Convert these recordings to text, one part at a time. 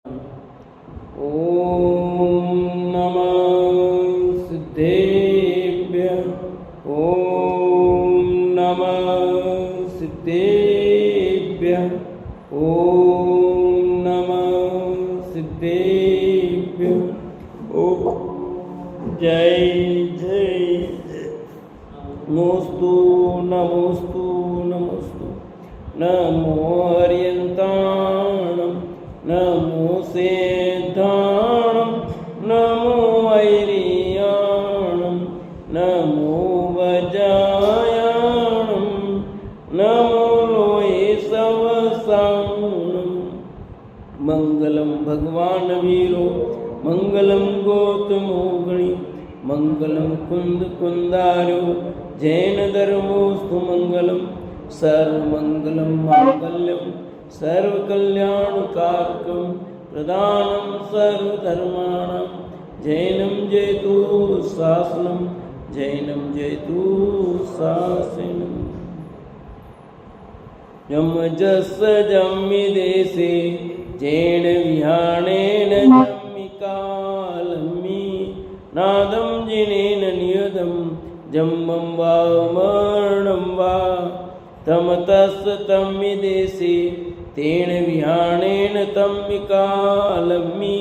ॐ नमः सिद्धेभ्यः। ॐ नमः सिद्धेभ्यः। ॐ नमः सिद्धेभ्यः। ॐ जय जय नमोस्तु नमोस्तु नमोस्तु। नमो हरियन्ताणं नमो सेद्धाणं नमो ऐरियाणं नमो वजायाणं नमो लोये सवसाणं। मंगलम भगवान वीरो मंगलम गौतमो गणि मंगलम कुंद कुंदारो जैन धर्मोस्तु मंगलम सर्वमंगलम मांगल्यम सर्वकल्याणकारकं प्रदानं सर्वधर्माणां जैनं जयतु शासनं जैनं जयतु शासनं। यमजस् जम्मिदेशे जैन विहाणेन जम्मिकालम्मि नादं जिनेन नियतं जम्बं वा मरणं वा तमतस् तम्मिदेशे तेन विहाणेन तम्मिकालम्मि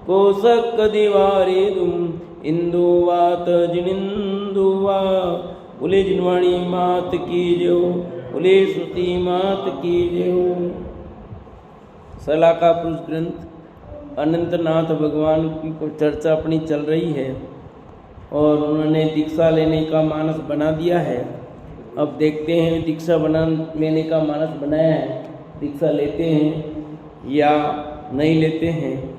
कोशकदिवारेदुम इंदु वात जिनिंदु वा। बोले जिनवाणी मात की जय, बोले श्रुति मात की जय। सला का पुरुष ग्रंथ अनंतनाथ भगवान की चर्चा अपनी चल रही है और उन्होंने दीक्षा लेने का मानस बना दिया है। अब देखते हैं दीक्षा लेने का मानस बनाया है, दीक्षा लेते हैं या नहीं लेते हैं।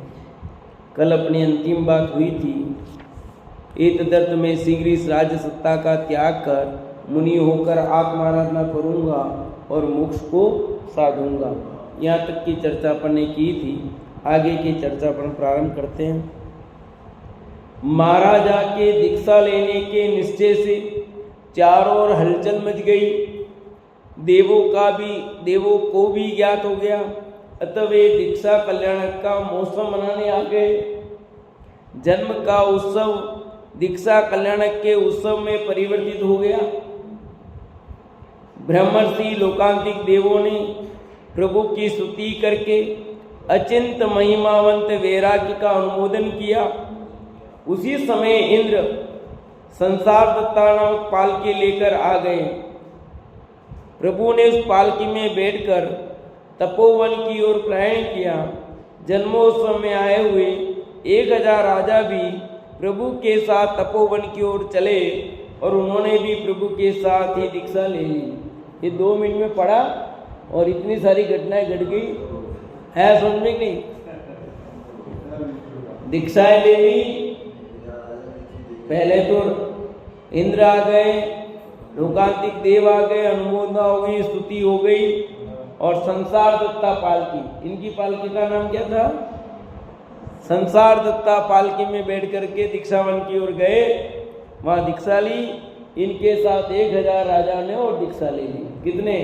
कल अपनी अंतिम बात हुई थी, एतदर्थ में शीघ्र इस राज्य सत्ता का त्याग कर मुनि होकर आत्माराधना करूँगा और मोक्ष को साधूंगा। यहाँ तक की चर्चा अपन ने की थी। आगे की चर्चा अपन प्रारंभ करते हैं। महाराजा के दीक्षा लेने के निश्चय से चारों ओर हलचल मच गई। देवों को भी ज्ञात हो गया, अतः वे दीक्षा कल्याण का मौसम मनाने आ गए। जन्म का उत्सव दीक्षा कल्याण के उत्सव में परिवर्तित हो गया। ब्रह्मर्षि लोकांतिक देवों ने प्रभु की स्तुति करके अचिंत महिमावंत वैराग्य का अनुमोदन किया। उसी समय इंद्र संसार दत्ता नामक पालकी लेकर आ गए। प्रभु ने उस पालकी में बैठकर तपोवन की ओर प्रयाण किया। जन्मोत्सव में आए हुए 1000 राजा भी प्रभु के साथ तपोवन की ओर चले और उन्होंने भी प्रभु के साथ ही दीक्षा ले ली। ये 2 मिनट में पढ़ा और इतनी सारी घटनाएं घट गई है, समझ में नहीं। दीक्षाएं ले ली, पहले तो इंद्र आ गए, लोकांतिक देव आ गए, अनुमोदना हो गई, स्तुति हो गई और संसार दत्ता पालकी, इनकी पालकी का नाम क्या था? संसार दत्ता पालकी में बैठ करके दीक्षावन की ओर गए, वहां दीक्षा ली। इनके साथ 1000 राजाओं ने और दीक्षा ले ली। कितने?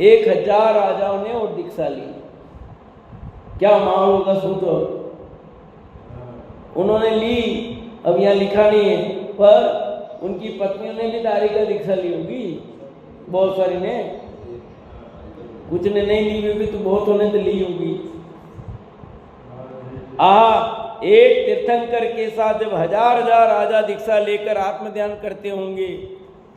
1000 राजाओं ने और दीक्षा ली। क्या माहौल होगा सोचो। उन्होंने ली, अब यहाँ लिखा नहीं है, पर उनकी पत्नियों ने भी दारिका दीक्षा ली होगी, बहुत सारी ने, कुछ ने नहीं ली होगी तो बहुत होने तो ली होगी। एक तीर्थंकर के साथ जब 1000 राजा दीक्षा लेकर आत्मध्यान करते होंगे,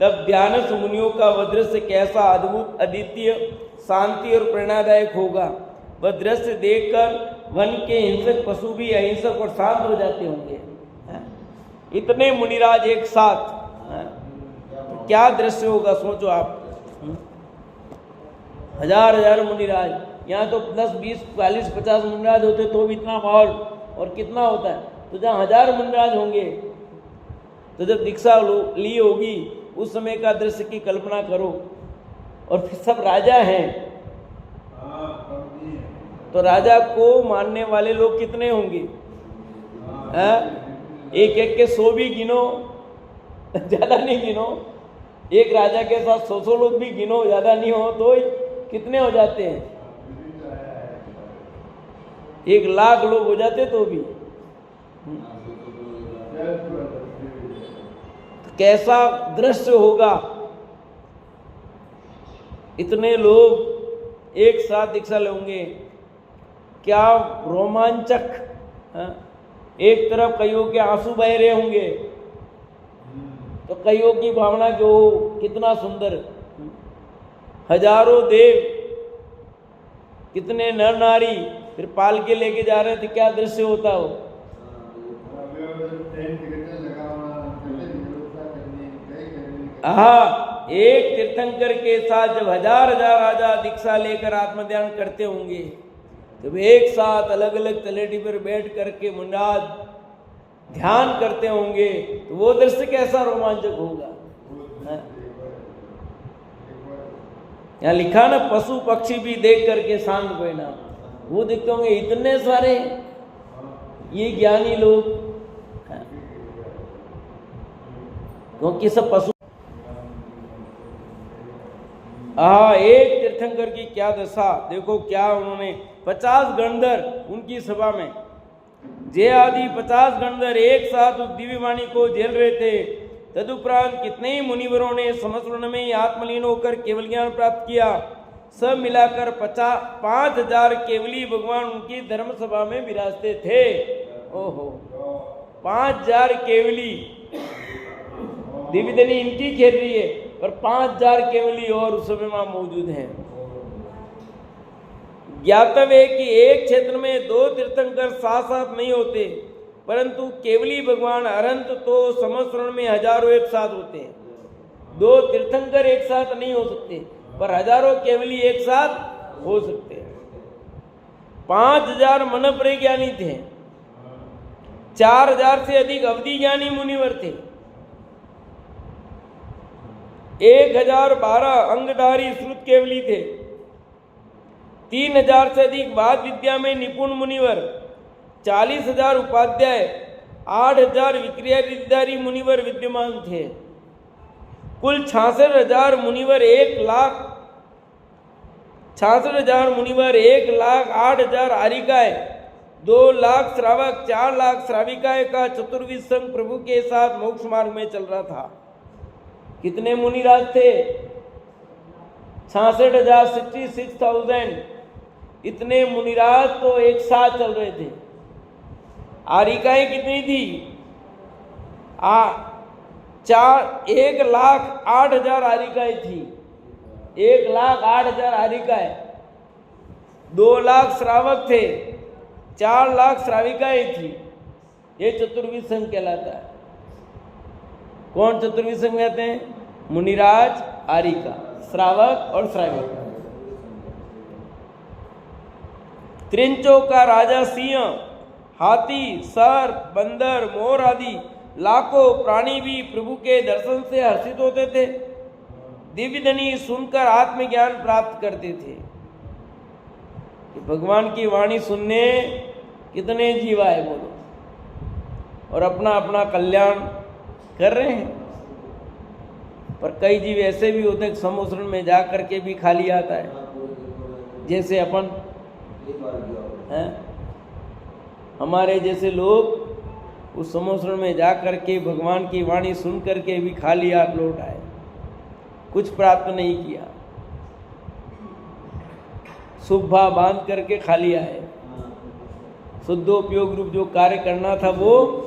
तब ध्यानस्थ मुनियों का वह दृश्य कैसा अद्भुत, अद्वितीय, शांति और प्रेरणादायक होगा। वह दृश्य देखकर वन के हिंसक पशु भी अहिंसक और शांत हो जाते होंगे। इतने मुनिराज एक साथ, तो क्या दृश्य होगा सोचो आप। 1000 मुनिराज, यहाँ तो 10, 20, 40, 50 मुनिराज होते तो भी इतना माहौल, और कितना होता है तो जहाँ 1000 मुनिराज होंगे, तो जब दीक्षा ली होगी उस समय का दृश्य की कल्पना करो। और फिर सब राजा हैं, तो राजा को मानने वाले लोग कितने होंगे? एक एक के 100 भी गिनो, ज्यादा नहीं गिनो। एक राजा के साथ 100 लोग भी गिनो, ज्यादा नहीं हो तो कितने हो जाते हैं? 1,00,000 लोग हो जाते तो भी। तो कैसा दृश्य होगा, इतने लोग एक साथ दीक्षा लेंगे, क्या रोमांचक। एक तरफ कईयों के आंसू बह रहे होंगे तो कईयों की भावना जो कितना सुंदर, हजारों देव, कितने नर नारी फिर पाल के लेके जा रहे थे, क्या दृश्य होता हो। हाँ, एक तीर्थंकर के साथ जब हजार हजार राजा दीक्षा लेकर आत्मध्यान करते होंगे, जब एक साथ अलग अलग तलेटी पर बैठ करके मुनिराज ध्यान करते होंगे तो वो दृश्य कैसा रोमांचक होगा। यहाँ लिखा ना, पशु पक्षी भी देख करके शांत हुए ना। वो देखते होंगे इतने सारे ये ज्ञानी लोग, क्योंकि सब पशु। एक तीर्थंकर की क्या दशा देखो, क्या उन्होंने 50 गणधर उनकी सभा में, जे आदि 50 गणधर एक साथ उस दिव्य वाणी को झेल रहे थे। तदुपरांत कितने ही मुनिवरों ने समस्वर्ण में आत्मलीन होकर केवल ज्ञान प्राप्त किया। सब मिलाकर 5,000 केवली भगवान उनकी धर्म सभा में विराजते थे। ओहो, 5,000 केवली, दिव्यधनी इनकी खेल रही है और 5,000 केवली और उस समय वहां मौजूद हैं। ज्ञातव्य है कि एक क्षेत्र में 2 तीर्थंकर साथ साथ नहीं होते, परंतु केवली भगवान अनंत तो समस्वरण में हजारों एक साथ होते हैं। 2 तीर्थंकर एक साथ नहीं हो सकते, पर हजारों केवली एक साथ हो सकते हैं। 5,000 मनप्रिय ज्ञानी थे, 4,000 से अधिक अवधि ज्ञानी मुनिवर थे, 1,012 अंगधारी श्रुत केवली थे, 3,000 से अधिक वाद विद्या में निपुण मुनिवर, 40,000 उपाध्याय, 8,000 विक्रियाधारी मुनिवर विद्यमान थे। कुल 66,000 मुनिवर, 1,66,000 मुनिवर, 1,08,000 आरिकाएं, 2,00,000 श्रावक, 4,00,000 श्राविकाएं का चतुर्विध संघ प्रभु के साथ मोक्ष मार्ग में चल रहा था। कितने मुनिराज थे? 66,000, 66,000। इतने मुनिराज तो एक साथ चल रहे थे। आरिकाएं कितनी थी? 1,08,000 आरिकाएं थी, 1,08,000 आरिकाएं, 2,00,000 श्रावक थे, 4,00,000 श्राविकाएं थी। ये चतुर्विध संघ कहलाता है। कौन चतुर्विध संघ कहते हैं? मुनिराज, आरिका, श्रावक और श्राविका। त्रिंचों का राजा सिंह, हाथी, सर्प, बंदर, मोर आदि लाखों प्राणी भी प्रभु के दर्शन से हर्षित होते थे। दिव्यधनी सुनकर आत्मज्ञान प्राप्त करते थे। कि भगवान की वाणी सुनने कितने जीव आए बोलो, और अपना अपना कल्याण कर रहे हैं। पर कई जीव ऐसे भी होते हैं समुद्र में जा करके भी खाली आता है, जैसे अपन हैं। हमारे जैसे लोग उस समुद्र में जा करके भगवान की वाणी सुन करके भी खाली हाथ लौट आए, कुछ प्राप्त नहीं किया, शुभा बांध करके खाली आए। शुद्धोपयोग रूप जो कार्य करना था वो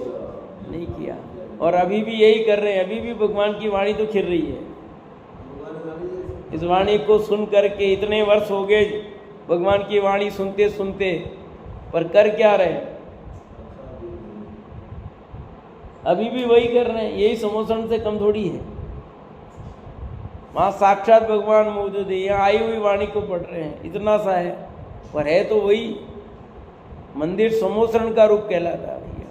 नहीं किया, और अभी भी यही कर रहे हैं। अभी भी भगवान की वाणी तो खिल रही है। इस वाणी को सुन करके इतने वर्ष हो गए भगवान की वाणी सुनते सुनते, पर कर क्या रहे हैं? अभी भी वही कर रहे हैं। यही समोसन से कम थोड़ी है। वहां साक्षात भगवान मौजूद है, यहाँ आई हुई वाणी को पढ़ रहे हैं, इतना सा है, पर है तो वही। मंदिर समोसरण का रूप कहलाता है भैया,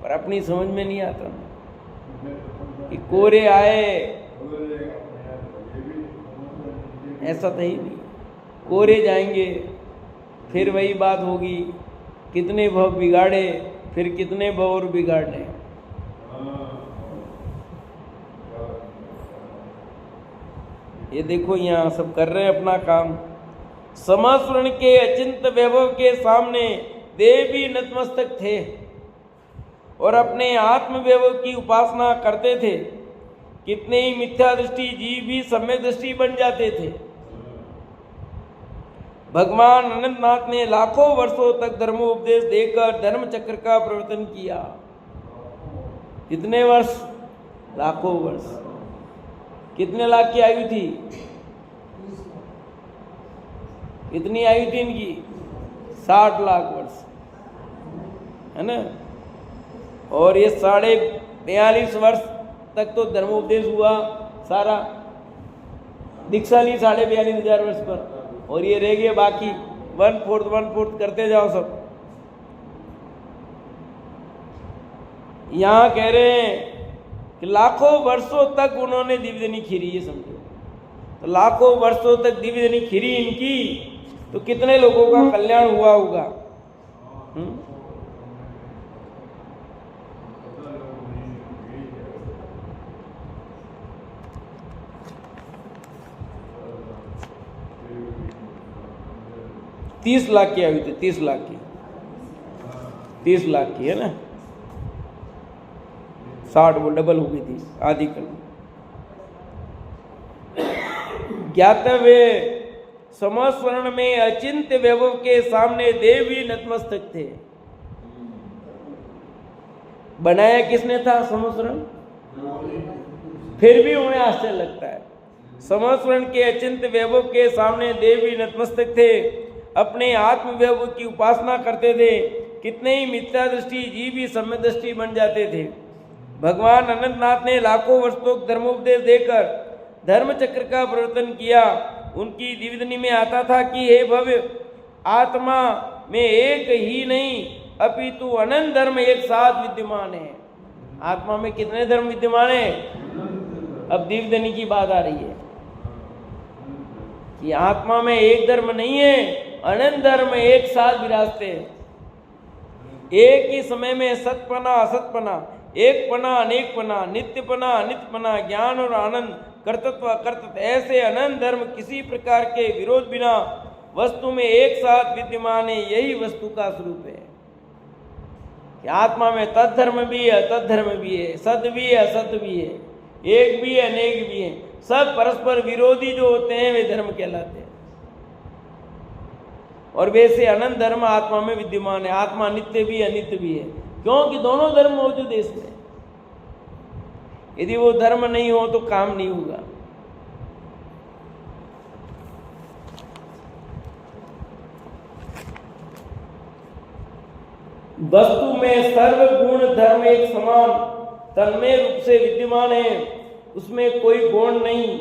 पर अपनी समझ में नहीं आता कि कोरे आए, ऐसा तो ही नहीं। कोरे जाएंगे फिर वही बात होगी, कितने भव बिगाड़े फिर कितने भव और बिगाड़ने। ये देखो यहाँ सब कर रहे हैं अपना काम, समास्वरण के अचिंत वैभव के सामने देव भी नतमस्तक थे और अपने आत्म वैभव की उपासना करते थे। कितने ही मिथ्या दृष्टि जीव भी सम्यक दृष्टि बन जाते थे। भगवान अनंतनाथ ने लाखों वर्षों तक धर्मोपदेश देकर धर्म चक्र का प्रवर्तन किया। कितने वर्ष? लाखों वर्ष। कितने लाख की आयु थी? कितनी आयु थी इनकी? 60 लाख वर्ष, है ना। और ये 42.5 वर्ष तक तो धर्मोपदेश हुआ सारा। दीक्षा ली 42,500 वर्ष पर, और ये रह गए बाकी 1/4 करते जाओ सब। यहां कह रहे हैं कि लाखों वर्षों तक उन्होंने दिव्यदनी खीरी, ये समझो। तो लाखों वर्षों तक दिव्यदनी खीरी इनकी, तो कितने लोगों का कल्याण हुआ होगा। 30 लाख की आयु थी, 30 लाख की, 30 लाख की, है ना। 60 वो डबल हो गई थी आदि कल। ज्ञातव्य समस्वरण में अचिंत्य वैभव के सामने देव भी नतमस्तक थे। बनाया किसने था समस्वरण? फिर भी उन्हें आश्चर्य लगता है। समस्वरण के अचिंत्य वैभव के सामने देव भी नतमस्तक थे, अपने आत्म वैभव की उपासना करते थे। कितने ही मिथ्या दृष्टि जीव भी सम्यक दृष्टि बन जाते थे। भगवान अनंतनाथ ने लाखों वर्ष तक धर्मोपदेश देकर धर्म चक्र का प्रवर्तन किया। उनकी दिव्यदनी में आता था कि हे भव्य, आत्मा में एक ही नहीं अपितु अनंत धर्म एक साथ विद्यमान है। आत्मा में कितने धर्म विद्यमान है? अब दिव्यदनी की बात आ रही है कि आत्मा में एक धर्म नहीं है, अनंत धर्म एक साथ विराजते हैं। एक ही समय में सतपना असतपना, एक पना अनेक पना, नित्यपना अनित्यपना, ज्ञान और आनंद, कर्तृत्व अकर्तृत्व, ऐसे अनंत धर्म किसी प्रकार के विरोध बिना वस्तु में एक साथ विद्यमान है। यही वस्तु का स्वरूप है कि आत्मा में तद्धर्म भी है, तद्धर्म भी है, सत भी है, असत भी है, एक भी है, अनेक भी है। सब परस्पर विरोधी जो होते हैं वे धर्म कहलाते हैं। और वैसे अनंत धर्म आत्मा में विद्यमान है। आत्मा नित्य भी अनित्य भी है, क्योंकि दोनों धर्म मौजूद है इसमें। यदि वो धर्म नहीं हो तो काम नहीं होगा। वस्तु में सर्व गुण धर्म एक समान तन्मय रूप से विद्यमान है, उसमें कोई गुण नहीं।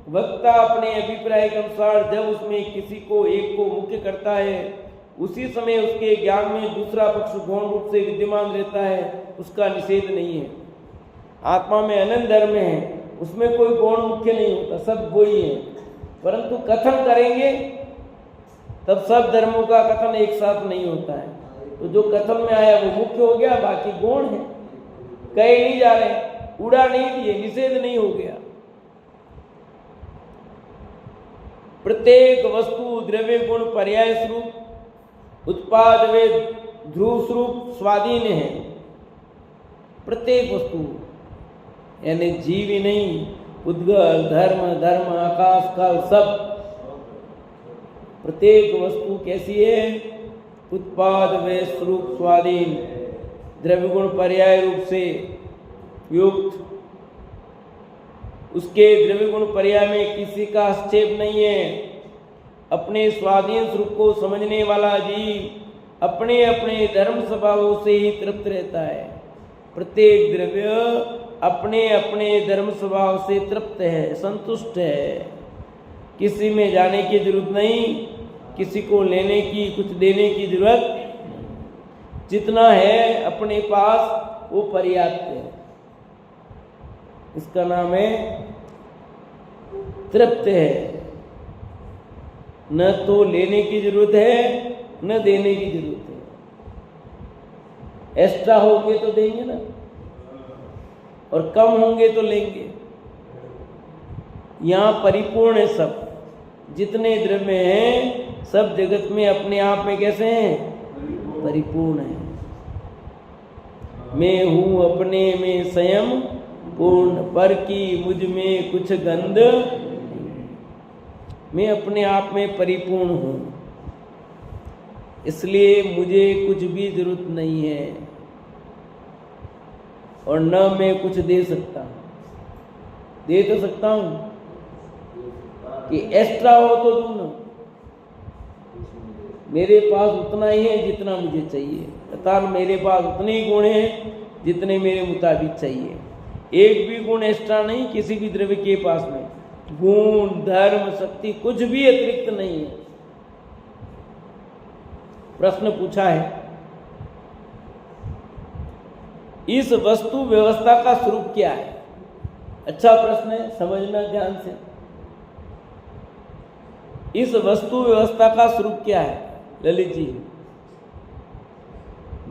वक्ता अपने अभिप्राय के अनुसार जब उसमें किसी को एक को मुख्य करता है, उसी समय उसके ज्ञान में दूसरा पक्ष गौण रूप से विद्यमान रहता है, उसका निषेध नहीं है। आत्मा में अनंत धर्म है, उसमें कोई गौण मुख्य नहीं होता, सब वही है। परंतु कथन करेंगे तब सब धर्मों का कथन एक साथ नहीं होता है। तो जो कथन में आया वो मुख्य हो गया, बाकी गौण है। कहे नहीं जा रहे, उड़ा नहीं दिए, निषेध नहीं हो गया। प्रत्येक वस्तु द्रव्य गुण पर्याय स्वरूप उत्पाद वे ध्रुव स्वरूप स्वाधीन है। प्रत्येक वस्तु यानी जीव ही नहीं, उद्गल धर्म धर्म आकाश काल सब, प्रत्येक वस्तु कैसी है? उत्पाद वे स्वरूप स्वाधीन, द्रव्य गुण पर्याय रूप से युक्त। उसके द्रव्य गुण पर्याय में किसी का हस्तक्षेप नहीं है। अपने स्वाधीन स्वरूप को समझने वाला जीव अपने अपने धर्म स्वभावों से ही तृप्त रहता है। प्रत्येक द्रव्य अपने अपने धर्म स्वभाव से तृप्त है, संतुष्ट है। किसी में जाने की जरूरत नहीं, किसी को लेने की, कुछ देने की जरूरत। जितना है अपने पास वो पर्याप्त है। इसका नाम है तृप्त है। न तो लेने की जरूरत है, न देने की जरूरत है। एक्स्ट्रा होंगे तो देंगे ना, और कम होंगे तो लेंगे। यहां परिपूर्ण है सब। जितने द्रव्य हैं सब जगत में अपने आप में कैसे हैं? परिपूर्ण हैं। मैं हूँ अपने में स्वयं पूर्ण, पर की मुझ में कुछ गंध नहीं। मैं अपने आप में परिपूर्ण हूँ, इसलिए मुझे कुछ भी जरूरत नहीं है और न मैं कुछ दे सकता हूँ। दे तो सकता हूँ कि एक्स्ट्रा हो तो दूँ ना, मेरे पास उतना ही है जितना मुझे चाहिए, अर्थात मेरे पास उतने ही गुण हैं जितने मेरे मुताबिक चाहिए। एक भी गुण एक्स्ट्रा नहीं किसी भी द्रव्य के पास में, गुण धर्म शक्ति कुछ भी अतिरिक्त नहीं है। प्रश्न पूछा है, इस वस्तु व्यवस्था का स्वरूप क्या है? अच्छा प्रश्न है, समझना ध्यान से। इस वस्तु व्यवस्था का स्वरूप क्या है ललित जी?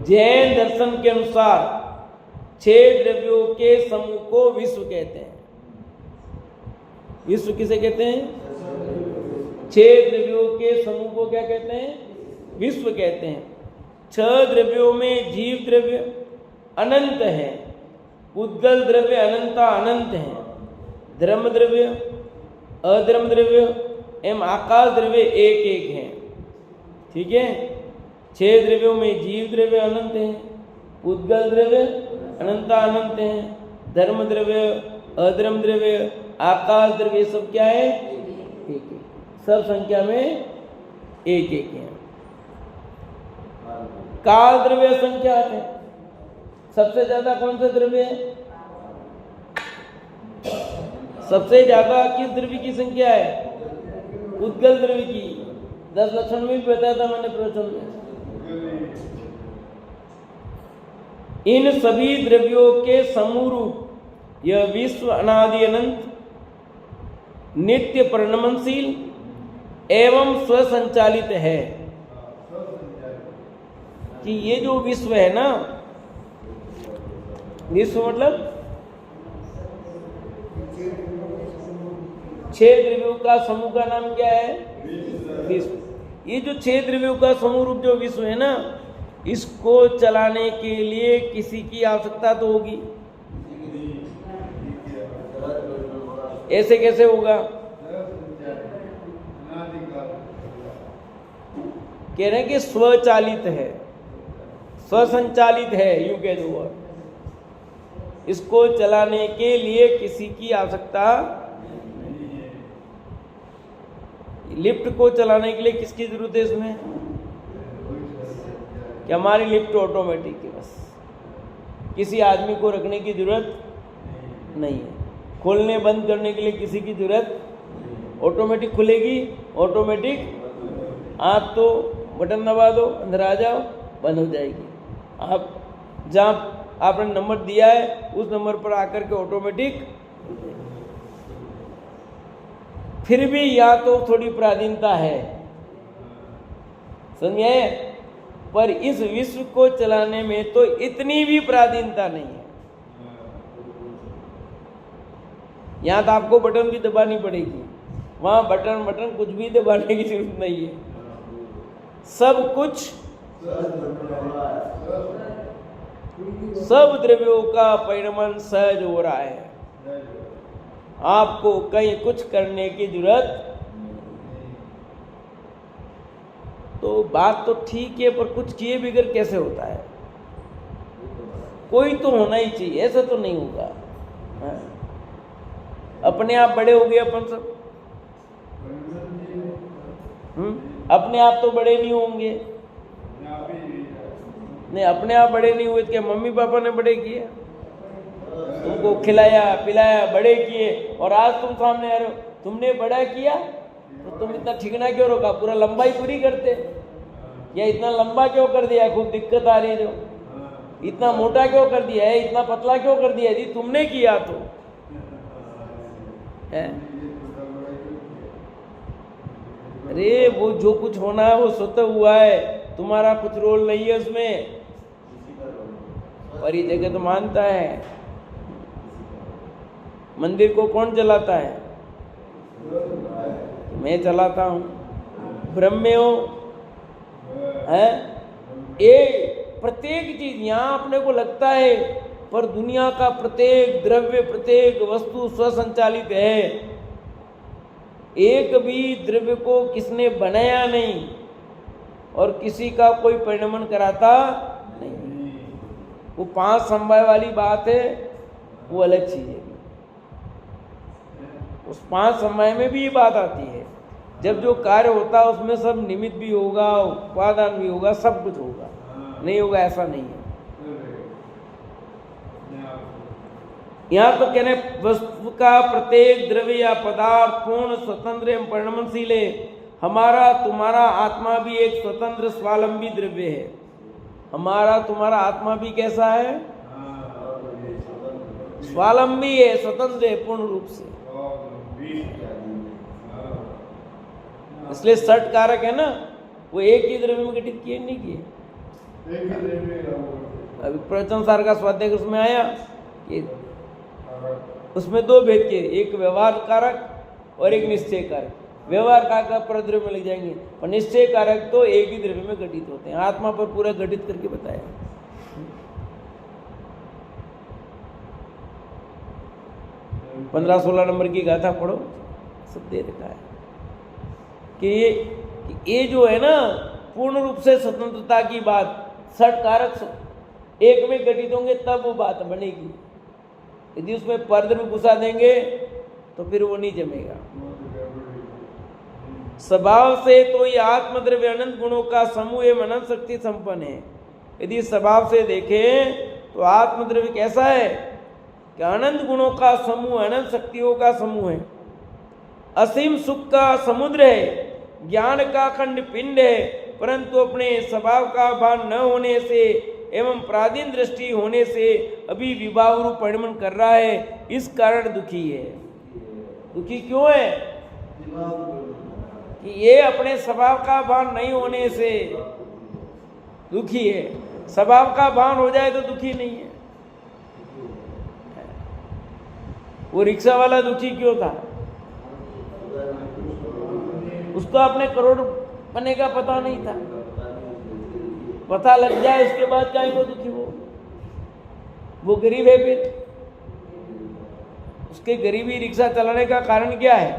जैन दर्शन के अनुसार 6 द्रव्यों के समूह को विश्व कहते हैं। विश्व किसे कहते हैं? 6 द्रव्यों के समूह को क्या कहते हैं? विश्व कहते हैं। 6 द्रव्यों में जीव द्रव्य अनंत है, उद्गल द्रव्य अनंता अनंत है, धर्म द्रव्य अधर्म द्रव्य एवं आकाश द्रव्य एक एक है। ठीक है, 6 द्रव्यों में जीव द्रव्य अनंत है, उद्गल द्रव्य अनंता अनंत है, धर्म द्रव्य अधर्म द्रव्य आकाश द्रव्य सब क्या है? एक एक, सब संख्या में एक एक है। काल द्रव्य संख्या है, सबसे ज्यादा कौन सा द्रव्य है? सबसे ज्यादा किस द्रव्य की संख्या है? उद्गल द्रव्य की। 10 लक्षण में भी बताया था मैंने प्रवचन में। इन सभी द्रव्यों के समूह रूप यह विश्व अनादि अनंत नित्य परिणमनशील एवं स्वसंचालित है। कि ये जो विश्व है ना, विश्व मतलब 6 द्रव्यों का समूह का नाम क्या है? विश्व। ये जो 6 द्रव्यों का समूह रूप जो विश्व है ना, इसको चलाने के लिए किसी की आवश्यकता तो होगी। ऐसे कैसे होगा? कह रहे हैं कि स्वचालित है, स्वसंचालित है, यूं कह दो। इसको चलाने के लिए किसी की आवश्यकता। लिफ्ट को चलाने के लिए किसकी जरूरत है इसमें? कि हमारी लिफ्ट ऑटोमेटिक है, बस किसी आदमी को रखने की जरूरत नहीं है। खोलने बंद करने के लिए किसी की जरूरत, ऑटोमेटिक खुलेगी, ऑटोमेटिक। आप तो बटन दबा दो, अंदर आ जाओ, बंद हो जाएगी। आप जहाँ आपने नंबर दिया है उस नंबर पर आकर के ऑटोमेटिक। फिर भी या तो थोड़ी पराधीनता है, समझे? पर इस विश्व को चलाने में तो इतनी भी पराधीनता नहीं है। यहां तो आपको बटन भी दबानी पड़ेगी, वहां बटन कुछ भी दबाने की जरूरत नहीं है। सब कुछ, सब द्रव्यों का परिणमन सहज हो रहा है। आपको कहीं कुछ करने की जरूरत। तो बात तो ठीक है, पर कुछ किए बगैर कैसे होता है? कोई तो होना ही चाहिए, ऐसा तो नहीं होगा। अपने आप बड़े हो गए अपन सब। अपने आप तो बड़े नहीं होंगे। नहीं, अपने आप बड़े नहीं हुए, क्या मम्मी पापा ने बड़े किए? तुमको खिलाया पिलाया बड़े किए, और आज तुम सामने आ रहे हो, तुमने बड़ा किया तो तुम इतना ठिकना क्यों रोका? पूरा लंबाई पूरी करते, या इतना लंबा क्यों कर दिया? खूब दिक्कत आ रही है जो। इतना मोटा क्यों कर दिया है? इतना पतला क्यों कर दिया? यदि तुमने किया तो है। अरे वो जो कुछ होना है वो स्वतः हुआ है, तुम्हारा कुछ रोल नहीं है उसमें। पर ये जगत मानता है। मंदिर को कौन चलाता है? मैं चलाता हूँ। ब्रह्म्यो है। ये प्रत्येक चीज यहाँ अपने को लगता है, पर दुनिया का प्रत्येक द्रव्य, प्रत्येक वस्तु स्वसंचालित है। एक भी द्रव्य को किसने बनाया नहीं और किसी का कोई परिणमन कराता नहीं। वो 5 समवाय वाली बात है, वो अलग चीज है। उस 5 समवाय में भी ये बात आती है, जब जो कार्य होता है उसमें सब निमित्त भी होगा, उपादान भी होगा, सब कुछ होगा, नहीं होगा ऐसा नहीं है। यहाँ तो कहने वस्तु का प्रत्येक द्रव्य या पदार्थ पूर्ण स्वतंत्र एवं परिणमनशील है। हमारा तुम्हारा आत्मा भी एक स्वतंत्र स्वावलंबी द्रव्य है। हमारा तुम्हारा आत्मा भी कैसा है? स्वावलंबी है, स्वतंत्र है पूर्ण रूप से। इसलिए सठ कारक है ना, वो एक ही द्रव्य में घटित किए नहीं किए। अभी प्रवचन सार का स्वाध्याय उसमें आया कि उसमें 2 भेद किए, एक व्यवहार कारक और एक निश्चय कारक। व्यवहार कारक पर द्रव्य में लग जाएंगे, और निश्चय कारक तो एक ही द्रव्य में घटित होते हैं। आत्मा पर पूरा घटित करके बताया। 15-16 नंबर की गाथा पढ़ो, सब दे रखा है कि ये जो है ना पूर्ण रूप से स्वतंत्रता की बात, सठ कारक एक में घटित होंगे तब वो बात बनेगी। यदि उसमें परद्रव्य घुसा देंगे तो फिर वो नहीं जमेगा। स्वभाव से तो ये आत्मद्रव्य अनंत गुणों का समूह एवं अनंत शक्ति संपन्न है। यदि स्वभाव से देखें तो आत्मद्रव्य कैसा है कि अनंत गुणों का समूह, अनंत शक्तियों का समूह है। असीम सुख का समुद्र है, ज्ञान का खंड पिंड है, परंतु अपने स्वभाव का भान न होने से एवं प्राधीन दृष्टि होने से अभी विभाव रूप परिणमन कर रहा है, इस कारण दुखी है। दुखी क्यों है? कि ये अपने स्वभाव का भान नहीं होने से दुखी है। स्वभाव का भान हो जाए तो दुखी नहीं है। वो रिक्शा वाला दुखी क्यों था? उसको अपने करोड़ बनने का पता नहीं था। पता लग जाए उसके बाद क्या को दुखी वो गरीब है। फिर उसके गरीबी रिक्शा चलाने का कारण क्या है?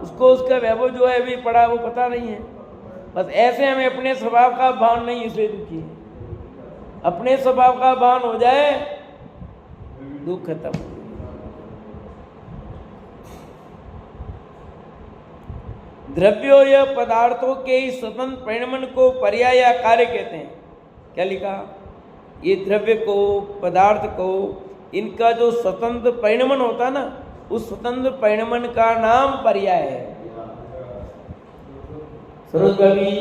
उसको उसका वैभव जो है भी पड़ा वो पता नहीं है। बस ऐसे हमें अपने स्वभाव का भान नहीं, इसलिए दुखी है। अपने स्वभाव का भान हो जाए दुख खत्म। द्रव्यों या पदार्थों के ही स्वतंत्र परिणमन को पर्याय या कार्य कहते हैं। क्या लिखा? ये द्रव्य को, पदार्थ को, इनका जो स्वतंत्र परिणमन होता है ना, उस स्वतंत्र परिणमन का नाम पर्याय है। सरोज कवि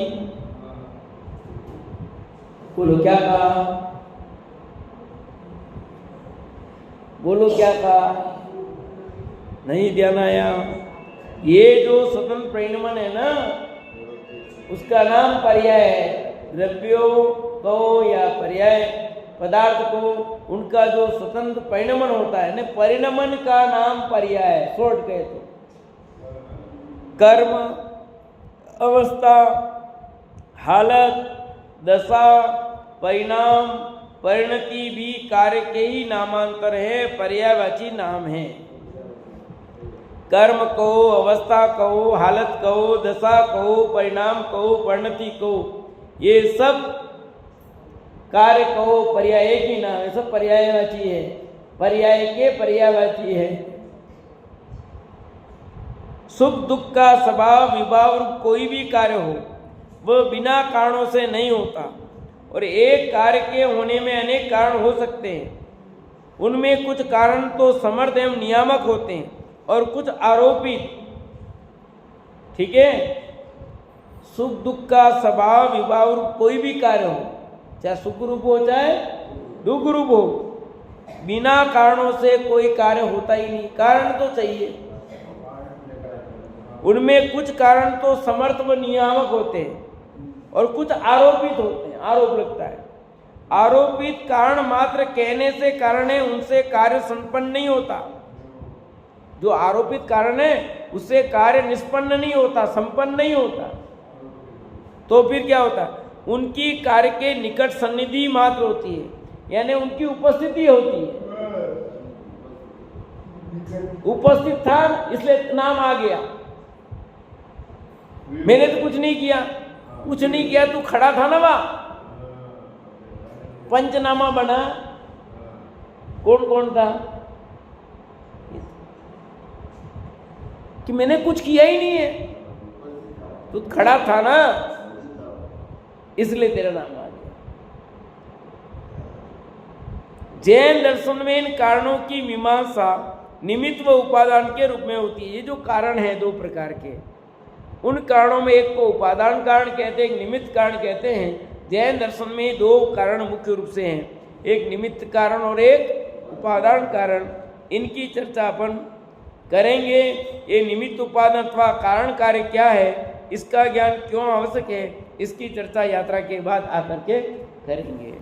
बोलो क्या कहा? बोलो क्या कहा? नहीं ध्यान आया? ये जो स्वतंत्र परिणमन है ना, उसका नाम पर्याय है। द्रव्यों को या पर्याय पदार्थ को, उनका जो स्वतंत्र परिणमन होता है ना, परिणमन का नाम पर्याय है। शॉर्ट कहे तो कर्म, अवस्था, हालत, दशा, परिणाम, परिणति भी कार्य के ही नामांतर है, पर्यायवाची नाम है। कर्म कहो, अवस्था कहो, हालत कहो, दशा कहो, परिणाम कहो, परिणति कहो, ये सब कार्य कहो, पर्याय की नाम है। सब पर्यायवाची है, पर्याय के पर्यायवाची है। सुख दुख का स्वभाव विभाव कोई भी कार्य हो, वह बिना कारणों से नहीं होता, और एक कार्य के होने में अनेक कारण हो सकते हैं। उनमें कुछ कारण तो समर्थ एवं नियामक होते हैं और कुछ आरोपित। ठीक है? सुख दुख का स्वभाव विभाव कोई भी कार्य हो, चाहे सुख रूप हो चाहे दुख रूप हो, बिना कारणों से कोई कार्य होता ही नहीं। कारण तो चाहिए। उनमें कुछ कारण तो समर्थ व नियामक होते हैं और कुछ आरोपित होते हैं, आरोप लगता है। आरोपित कारण मात्र कहने से कारण है, उनसे कार्य संपन्न नहीं होता। जो आरोपित कारण है उससे कार्य निष्पन्न नहीं होता, संपन्न नहीं होता। तो फिर क्या होता है, उनकी कार्य के निकट सन्निधि मात्र होती है, यानी उनकी उपस्थिति होती है। उपस्थित था इसलिए नाम आ गया। मैंने तो कुछ नहीं किया, कुछ नहीं किया, तू खड़ा था ना वहां, पंचनामा बना। कौन कौन था कि मैंने कुछ किया ही नहीं है, तू खड़ा था ना, इसलिए तेरा नाम आ गया। जैन दर्शन में इन कारणों की मीमांसा निमित्त व उपादान के रूप में होती है। ये जो कारण है दो प्रकार के, उन कारणों में एक को उपादान कारण कहते हैं, एक निमित्त कारण कहते हैं। जैन दर्शन में दो कारण मुख्य रूप से हैं, एक निमित्त कारण और एक उपादान कारण। इनकी चर्चा अपन करेंगे। ये निमित्त उपादान अथवा कारण कार्य क्या है, इसका ज्ञान क्यों आवश्यक है, इसकी चर्चा यात्रा के बाद आकर के करेंगे।